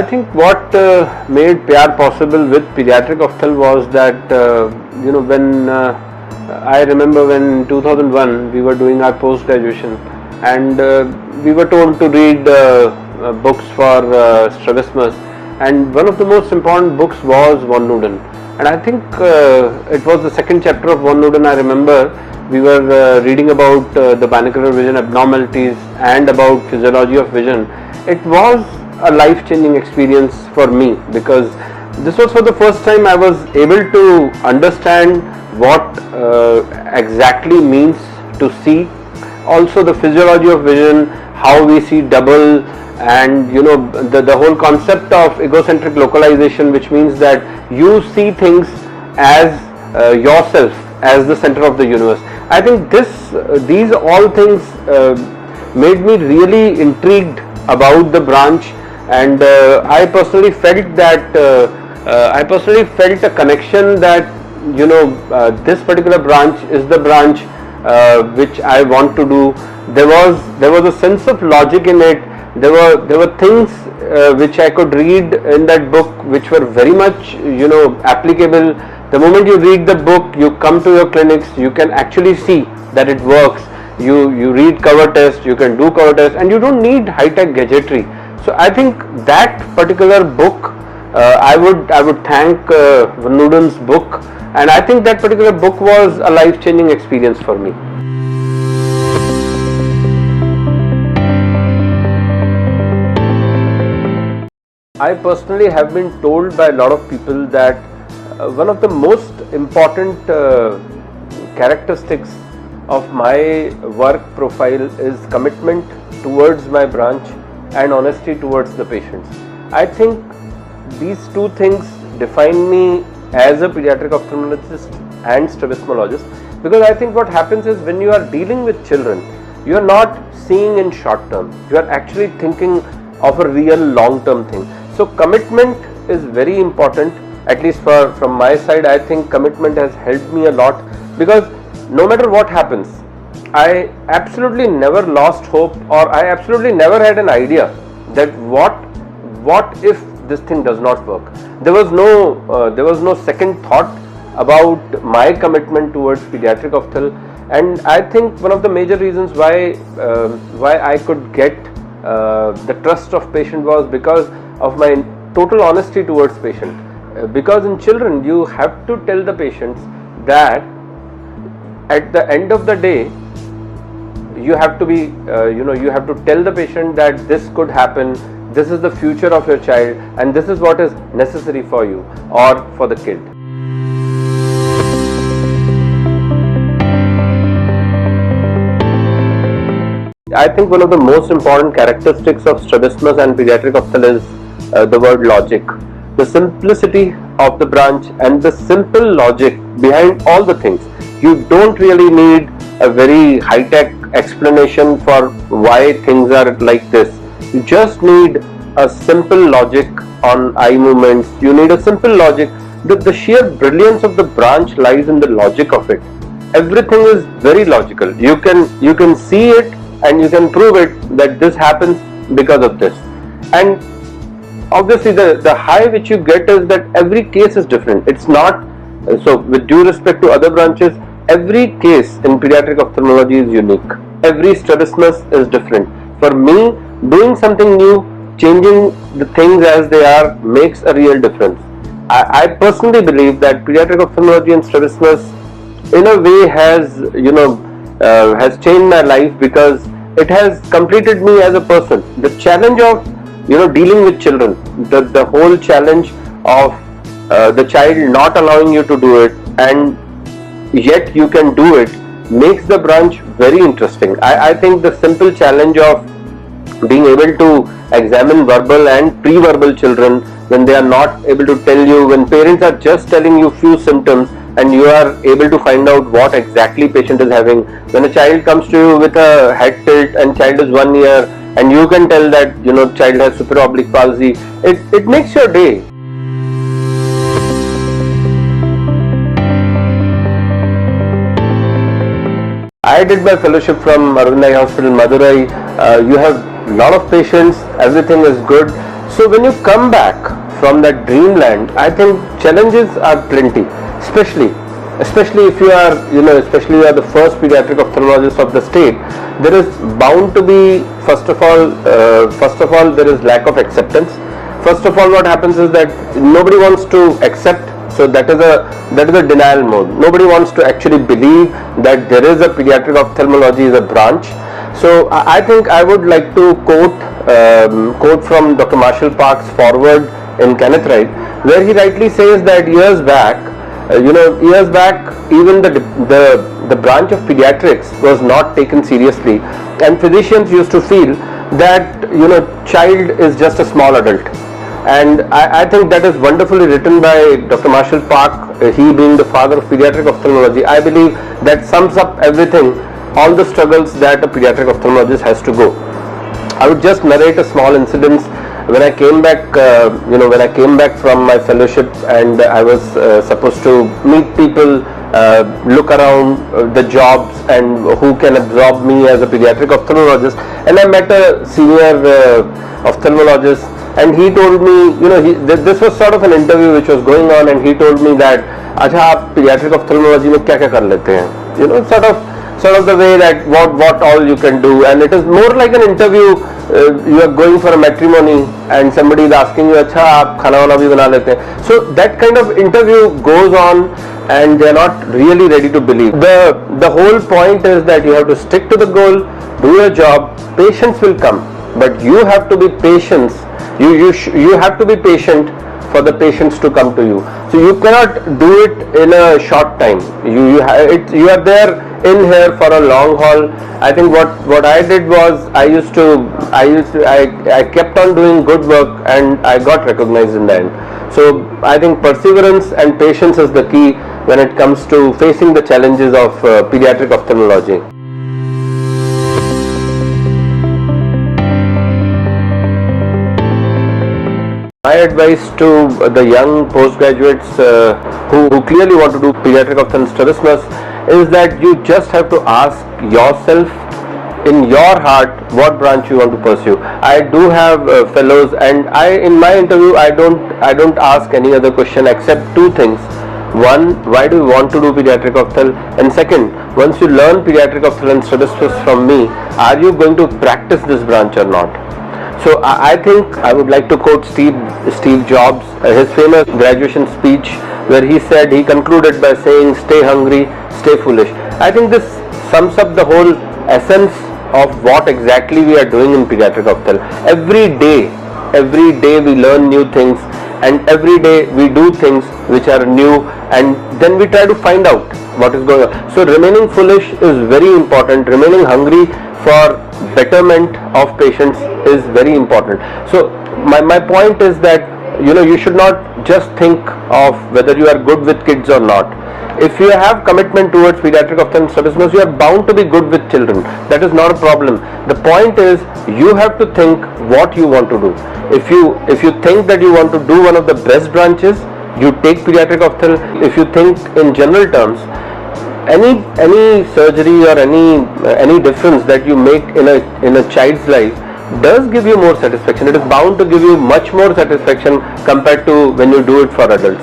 I think what made PR possible with pediatric ophthalm was that when I remember when in 2001 we were doing our post graduation, and we were told to read books for strabismus, and one of the most important books was von Nuden, and I think it was the second chapter of von Nuden. I remember we were reading about the binocular vision abnormalities and about physiology of vision. It was a life-changing experience for me, because this was for the first time I was able to understand what exactly means to see, also the physiology of vision, how we see double, and the whole concept of egocentric localization, which means that you see things as yourself as the center of the universe. I think these all things made me really intrigued about the branch, and I personally felt that a connection that this particular branch is the branch which I want to do. There was a sense of logic in it. There were things which I could read in that book which were very much applicable. The moment you read the book, you come to your clinics, you can actually see that it works. You read cover test, you can do cover test, and you don't need high-tech gadgetry. So I think that particular book, I would thank von Nuden's book, and I think that particular book was a life-changing experience for me. I personally have been told by a lot of people that one of the most important characteristics of my work profile is commitment towards my branch and honesty towards the patients. I think these two things define me as a pediatric ophthalmologist and strabismologist, because I think what happens is when you are dealing with children, you are not seeing in short term, you are actually thinking of a real long term thing. So commitment is very important, at least from my side. I think commitment has helped me a lot, because no matter what happens, I absolutely never lost hope, or I absolutely never had an idea that what if this thing does not work. There was no second thought about my commitment towards pediatric ophthalm, and I think one of the major reasons why I could get the trust of patient was because of my total honesty towards patient. Because in children you have to tell the patients that at the end of the day you have to be you have to tell the patient that this could happen, this is the future of your child, and this is what is necessary for you or for the kid. I think one of the most important characteristics of strabismus and pediatric ophthalm is the word logic. The simplicity of the branch and the simple logic behind all the things. You don't really need a very high-tech explanation for why things are like this. You just need a simple logic on eye movements. You need a simple logic. The sheer brilliance of the branch lies in the logic of it. Everything is very logical. You can see it and you can prove it that this happens because of this. And obviously the high which you get is that every case is different. It's not, so with due respect to other branches, every case in pediatric ophthalmology is unique. Every strabismus is different. For me, doing something new, changing the things as they are, makes a real difference. I personally believe that pediatric ophthalmology and strabismus in a way has changed my life, because it has completed me as a person. The challenge of dealing with children, the whole challenge of the child not allowing you to do it and yet you can do it, makes the branch very interesting. I think the simple challenge of being able to examine verbal and pre-verbal children when they are not able to tell you, when parents are just telling you few symptoms and you are able to find out what exactly patient is having. When a child comes to you with a head tilt and child is 1 year and you can tell that child has supraoblique palsy, it makes your day. I did my fellowship from Arvind Eye Hospital, Madurai. You have a lot of patients, everything is good. So when you come back from that dreamland, I think challenges are plenty, especially if you are, especially you are the first pediatric ophthalmologist of the state. There is bound to be, first of all, there is lack of acceptance. First of all, what happens is that nobody wants to accept. So that is a denial mode. Nobody wants to actually believe that there is a pediatric ophthalmology is a branch. So I think I would like to quote from Dr. Marshall Park's foreword in Kenneth Wright, where he rightly says that years back, even the branch of pediatrics was not taken seriously, and physicians used to feel that child is just a small adult. And I think that is wonderfully written by Dr. Marshall Park, he being the father of pediatric ophthalmology. I believe that sums up everything, all the struggles that a pediatric ophthalmologist has to go. I would just narrate a small incident. When I came back, from my fellowship, and I was supposed to meet people, look around the jobs and who can absorb me as a pediatric ophthalmologist, and I met a senior ophthalmologist, and he told me, this was sort of an interview which was going on, and he told me that, अच्छा आप pediatric ophthalmology में क्या क्या कर लेते हैं, sort of the way that what all you can do, and it is more like an interview. You are going for a matrimony and somebody is asking you, अच्छा आप खाना वाना भी बना लेते हैं. So that kind of interview goes on, and they are not really ready to believe. The whole point is that you have to stick to the goal, do your job, patients will come, but you have to be patient. You have to be patient for the patients to come to you. So you cannot do it in a short time. You are there in here for a long haul. I think what I did was I kept on doing good work, and I got recognized in the end. So I think perseverance and patience is the key when it comes to facing the challenges of pediatric ophthalmology. My advice to the young postgraduates who clearly want to do pediatric ophthalmology strabismus is that you just have to ask yourself in your heart what branch you want to pursue. I do have fellows, and in my interview I don't ask any other question except two things. One, why do you want to do pediatric ophthalmology? And second, once you learn pediatric ophthalmology strabismus from me, are you going to practice this branch or not? So I think I would like to quote Steve Jobs, his famous graduation speech, where he concluded by saying, "Stay hungry, stay foolish." I think this sums up the whole essence of what exactly we are doing in pediatric ophthalmology. Every day we learn new things, and every day we do things which are new, and then we try to find out what is going on. So remaining foolish is very important. Remaining hungry for betterment of patients is very important. So my point is that you should not just think of whether you are good with kids or not. If you have commitment towards pediatric ophthalmology strabismus, you are bound to be good with children. That is not a problem. The point is you have to think what you want to do. If you think that you want to do one of the best branches, you take pediatric ophthalmology. If you think in general terms, any surgery or any difference that you make in a child's life does give you more satisfaction. It is bound to give you much more satisfaction compared to when you do it for adults.